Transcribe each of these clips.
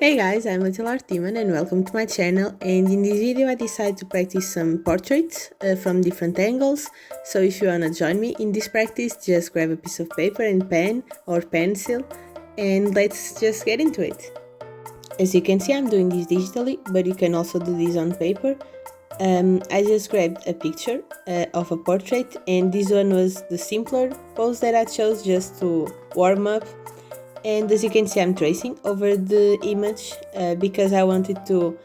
Hey guys, I'm Little Art Demon and welcome to my channel, and in this video I decided to practice some portraits from different angles. So if you wanna join me in this practice, just grab a piece of paper and pen or pencil and let's just get into it. As you can see, I'm doing this digitally, but you can also do this on paper. I just grabbed a picture of a portrait, and this one was the simpler pose that I chose just to warm up. And as you can see, I'm tracing over the image because I wanted to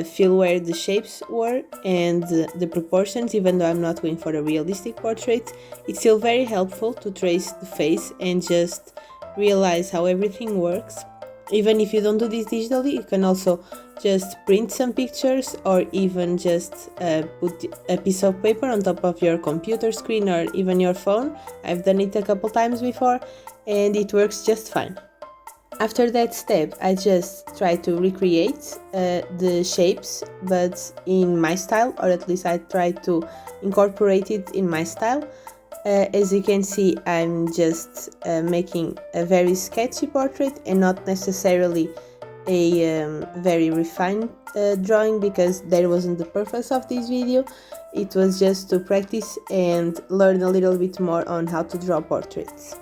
feel where the shapes were and the proportions. Even though I'm not going for a realistic portrait, it's still very helpful to trace the face and just realize how everything works. Even if you don't do this digitally, you can also just print some pictures or even just put a piece of paper on top of your computer screen or even your phone. I've done it a couple times before and it works just fine. After that step, I just try to recreate the shapes, but in my style, or at least I try to incorporate it in my style. As you can see, I'm just making a very sketchy portrait and not necessarily a very refined drawing, because that wasn't the purpose of this video. It was just to practice and learn a little bit more on how to draw portraits.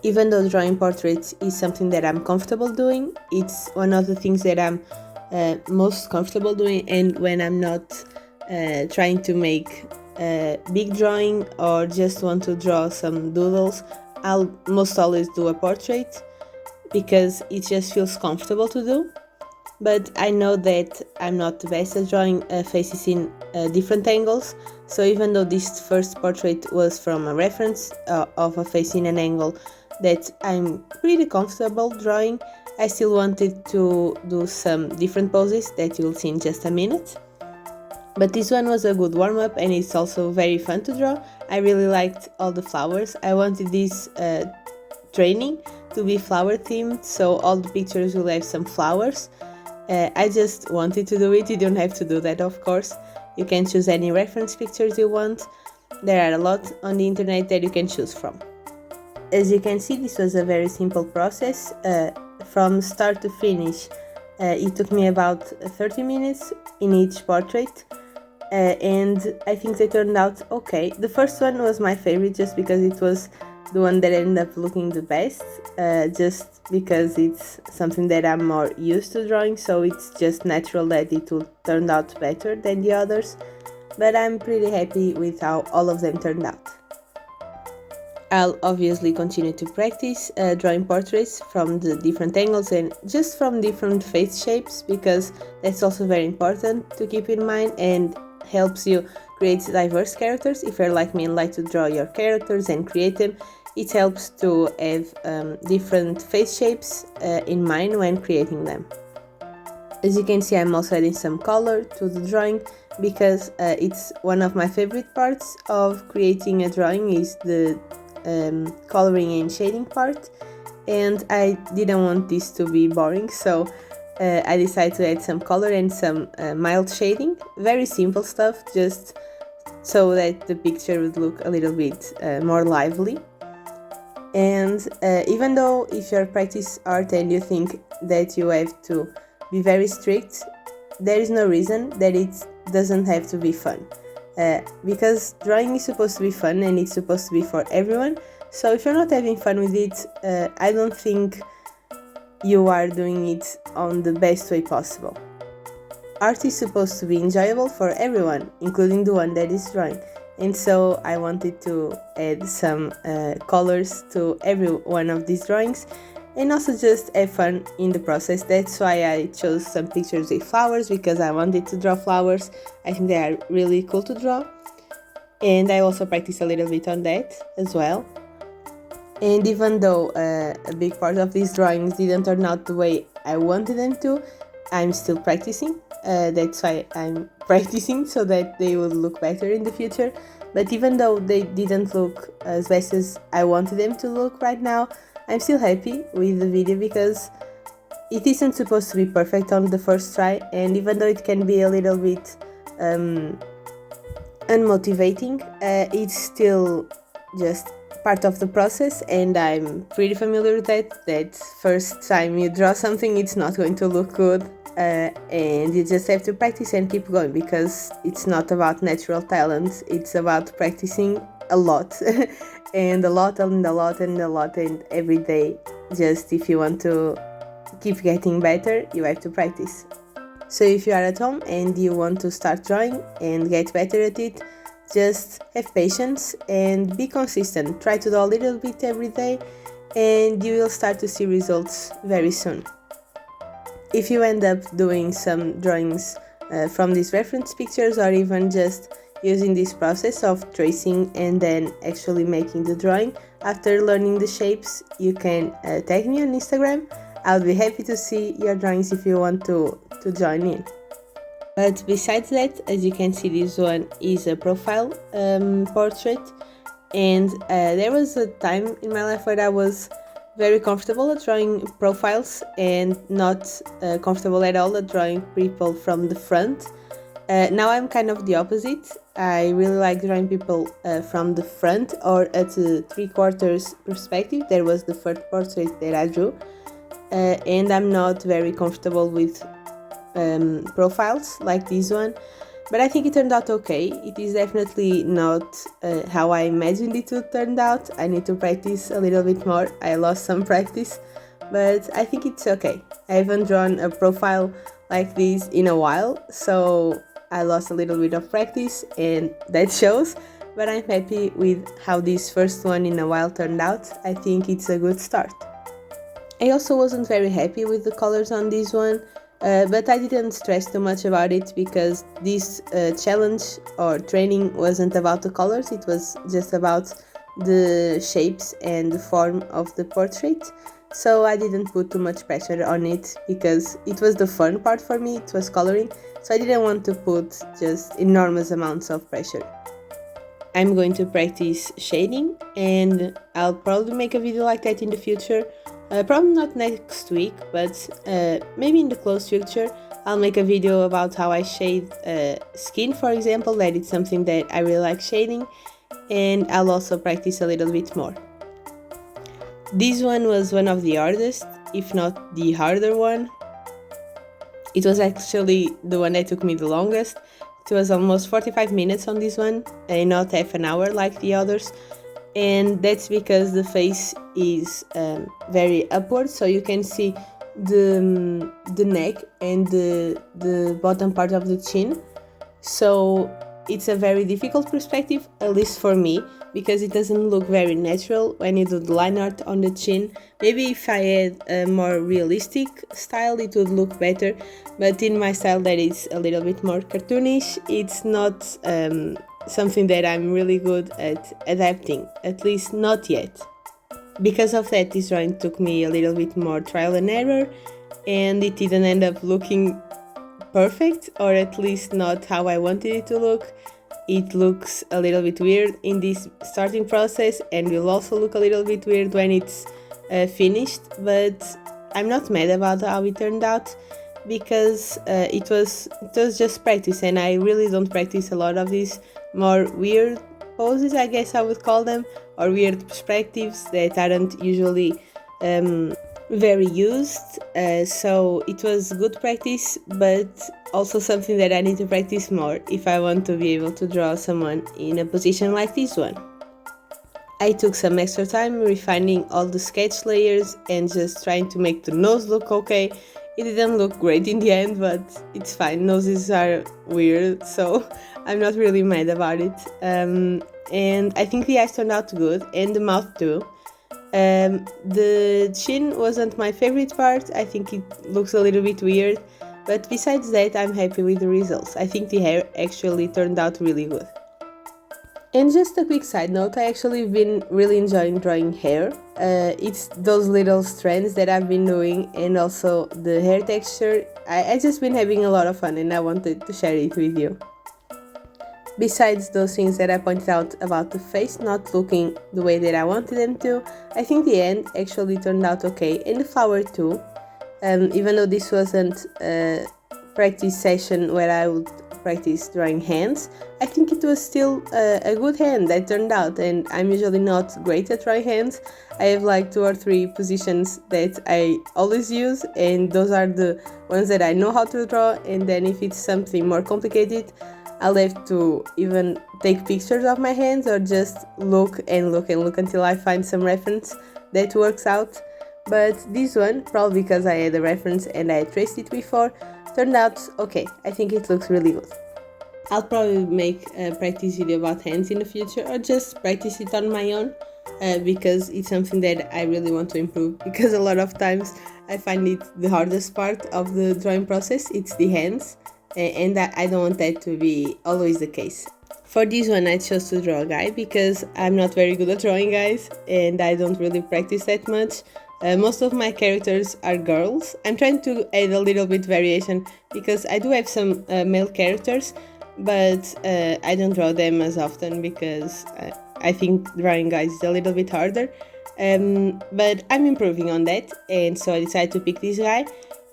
Even though drawing portraits is something that I'm comfortable doing, it's one of the things that I'm most comfortable doing, and when I'm not trying to make a big drawing or just want to draw some doodles, I'll most always do a portrait because it just feels comfortable to do. But I know that I'm not the best at drawing faces in different angles, so even though this first portrait was from a reference of a face in an angle that I'm pretty comfortable drawing, I still wanted to do some different poses that you'll see in just a minute. But this one was a good warm-up and it's also very fun to draw. I really liked all the flowers. I wanted this training to be flower themed, so all the pictures will have some flowers. I just wanted to do it. You don't have to do that, of course. You can choose any reference pictures you want. There are a lot on the internet that you can choose from. As you can see, this was a very simple process. From start to finish, it took me about 30 minutes in each portrait. And I think they turned out okay. The first one was my favorite just because it was the one that ended up looking the best, just because it's something that I'm more used to drawing, so it's just natural that it will turn out better than the others. But I'm pretty happy with how all of them turned out. I'll obviously continue to practice drawing portraits from the different angles and just from different face shapes, because that's also very important to keep in mind and helps you create diverse characters. If you're like me and like to draw your characters and create them, it helps to have different face shapes in mind when creating them. As you can see, I'm also adding some color to the drawing because it's one of my favorite parts of creating a drawing is the coloring and shading part, and I didn't want this to be boring, so I decided to add some color and some mild shading. Very simple stuff, just so that the picture would look a little bit more lively. And even though if you're practice art and you think that you have to be very strict, there is no reason that it doesn't have to be fun. Because drawing is supposed to be fun and it's supposed to be for everyone. So if you're not having fun with it, I don't think you are doing it on the best way possible. Art is supposed to be enjoyable for everyone, including the one that is drawing. And so I wanted to add some colors to every one of these drawings and also just have fun in the process. That's why I chose some pictures with flowers, because I wanted to draw flowers. I think they are really cool to draw. And I also practiced a little bit on that as well. And even though a big part of these drawings didn't turn out the way I wanted them to, I'm still practicing. That's why I'm practicing, so that they will look better in the future. But even though they didn't look as best as I wanted them to look right now, I'm still happy with the video because it isn't supposed to be perfect on the first try, and even though it can be a little bit unmotivating, it's still just part of the process, and I'm pretty familiar with that first time you draw something it's not going to look good, and you just have to practice and keep going, because it's not about natural talent, it's about practicing a lot and a lot and a lot and a lot, and every day. Just if you want to keep getting better, you have to practice. So if you are at home and you want to start drawing and get better at it, just have patience and be consistent. Try to do a little bit every day, and you will start to see results very soon. If you end up doing some drawings from these reference pictures, or even just using this process of tracing and then actually making the drawing, after learning the shapes, you can tag me on Instagram. I'll be happy to see your drawings if you want to join in. But besides that, as you can see, this one is a profile portrait, and there was a time in my life where I was very comfortable at drawing profiles and not comfortable at all at drawing people from the front. Now I'm kind of the opposite. I really like drawing people from the front or at a 3/4 perspective. That was the first portrait that I drew, and I'm not very comfortable with profiles like this one, but I think it turned out okay. It is definitely not how I imagined it would turn out. I need to practice a little bit more. I lost some practice, but I think it's okay. I haven't drawn a profile like this in a while, so I lost a little bit of practice, and that shows, but I'm happy with how this first one in a while turned out. I think it's a good start. I also wasn't very happy with the colors on this one, but I didn't stress too much about it, because this challenge or training wasn't about the colors, it was just about the shapes and the form of the portrait. So I didn't put too much pressure on it, because it was the fun part for me, it was coloring, so I didn't want to put just enormous amounts of pressure. I'm going to practice shading, and I'll probably make a video like that in the future. Probably not next week, but maybe in the close future I'll make a video about how I shade skin, for example. That is something that I really like shading, and I'll also practice a little bit more. This one was one of the hardest, if not the harder one. It was actually the one that took me the longest. It was almost 45 minutes on this one, and not half an hour like the others. And that's because the face is very upward, so you can see the neck and the bottom part of the chin. So it's a very difficult perspective, at least for me, because it doesn't look very natural when you do the line art on the chin. Maybe if I had a more realistic style it would look better, but in my style that is a little bit more cartoonish, it's not something that I'm really good at adapting, at least not yet. Because of that, this drawing took me a little bit more trial and error, and it didn't end up looking perfect, or at least not how I wanted it to look. It looks a little bit weird in this starting process, and will also look a little bit weird when it's finished, but I'm not mad about how it turned out, because it was just practice, and I really don't practice a lot of these more weird poses, I guess I would call them, or weird perspectives that aren't usually very used, so it was good practice, but also something that I need to practice more if I want to be able to draw someone in a position like this one. I took some extra time refining all the sketch layers and just trying to make the nose look okay. It didn't look great in the end, but it's fine, noses are weird, so I'm not really mad about it. And I think the eyes turned out good, and the mouth too. The chin wasn't my favorite part, I think it looks a little bit weird, but besides that I'm happy with the results. I think the hair actually turned out really good. And just a quick side note, I actually been really enjoying drawing hair. It's those little strands that I've been doing, and also the hair texture. I just been having a lot of fun, and I wanted to share it with you. Besides those things that I pointed out about the face not looking the way that I wanted them to, I think the end actually turned out okay, and the flower too. Even though this wasn't a practice session where I would practice drawing hands, I think it was still a good hand that turned out, and I'm usually not great at drawing hands. I have like 2 or 3 positions that I always use, and those are the ones that I know how to draw, and then if it's something more complicated, I'll have to even take pictures of my hands or just look and look and look until I find some reference that works out. But this one, probably because I had a reference and I had traced it before, turned out okay. I think it looks really good. I'll probably make a practice video about hands in the future, or just practice it on my own, because it's something that I really want to improve, because a lot of times I find it the hardest part of the drawing process, it's the hands, and I don't want that to be always the case. For this one I chose to draw a guy because I'm not very good at drawing guys and I don't really practice that much. Most of my characters are girls. I'm trying to add a little bit variation because I do have some male characters, but I don't draw them as often because I think drawing guys is a little bit harder. But I'm improving on that, and so I decided to pick this guy.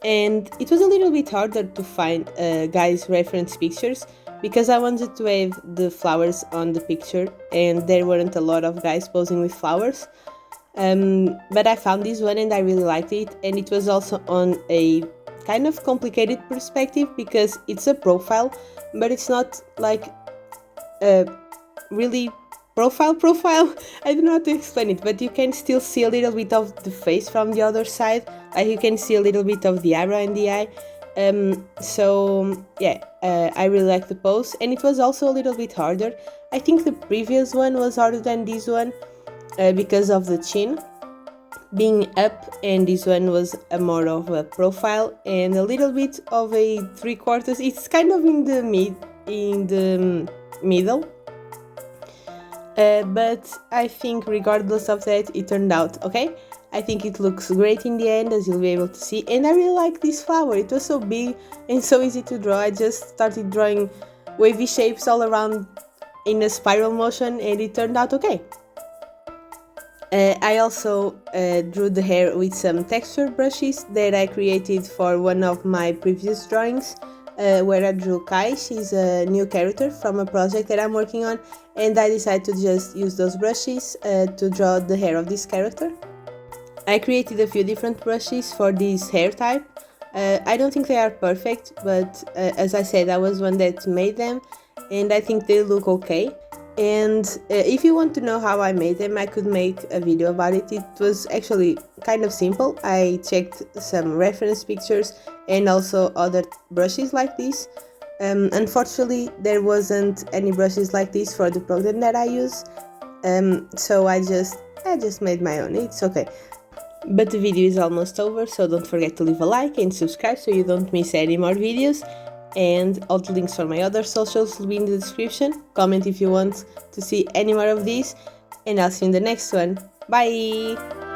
And it was a little bit harder to find guys' reference pictures because I wanted to have the flowers on the picture and there weren't a lot of guys posing with flowers. But I found this one and I really liked it, and it was also on a kind of complicated perspective because it's a profile, but it's not like a really profile. I don't know how to explain it, but you can still see a little bit of the face from the other side, like you can see a little bit of the eyebrow and the eye. So yeah, I really like the pose, and it was also a little bit harder. I think the previous one was harder than this one because of the chin being up, and this one was a more of a profile and a little bit of a 3/4. It's kind of in the middle. But I think regardless of that, it turned out okay. I think it looks great in the end, as you'll be able to see, and I really like this flower. It was so big and so easy to draw. I just started drawing wavy shapes all around in a spiral motion and it turned out okay. I also drew the hair with some texture brushes that I created for one of my previous drawings, where I drew Kai. She's a new character from a project that I'm working on, and I decided to just use those brushes to draw the hair of this character. I created a few different brushes for this hair type. I don't think they are perfect, but as I said, I was one that made them and I think they look okay. And if you want to know how I made them, I could make a video about it. It was actually kind of simple. I checked some reference pictures and also other brushes like this. Unfortunately, there wasn't any brushes like this for the program that I use, so I just made my own. It's okay. But the video is almost over, so don't forget to leave a like and subscribe so you don't miss any more videos. And all the links for my other socials will be in the description. Comment if you want to see any more of these, and I'll see you in the next one. Bye!